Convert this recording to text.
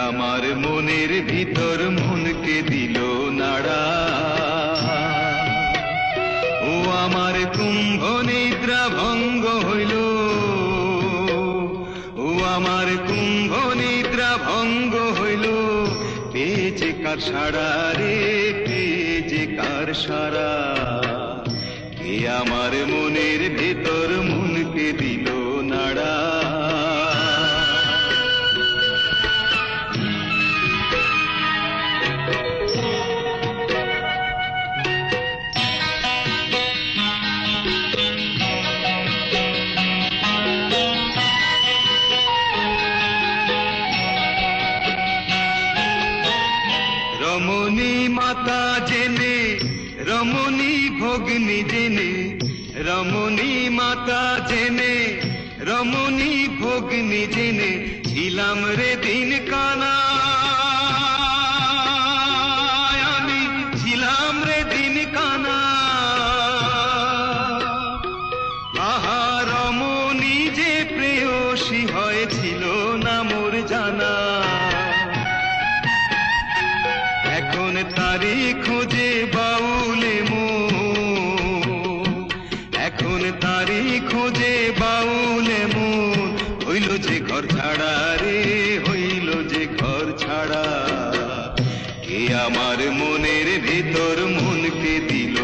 আমার মনের ভিতর মনকে দিল নাড়া। ও আমার কুম্ভ নিদ্রা ভঙ্গ হইল, ও আমার কুম্ভ নিদ্রা ভঙ্গ হইল। পেয়েছে কার সারা রে, পেয়েছে কার সারা। কে আমার মনের ভিতর মনকে দিল নাড়া। রমণী মাতা জেনে, রমণী ভগ্নী জেনে, রমণী মাতা জেনে, রমণী ভগ্নী জেনে, ছিলাম রে দিন কানা। আমি ছিলাম রে দিন কানা। আহা রমণী যে প্রেয়সী হয়েছিল না মোর জানা। এখন তারি খোঁজে বাউলে মন, এখন তারি খোঁজে বাউলে মন। হইল যে ঘর ছাড়া রে, হইল যে ঘর ছাড়া। কে আমার মনের ভিতর মনকে দিল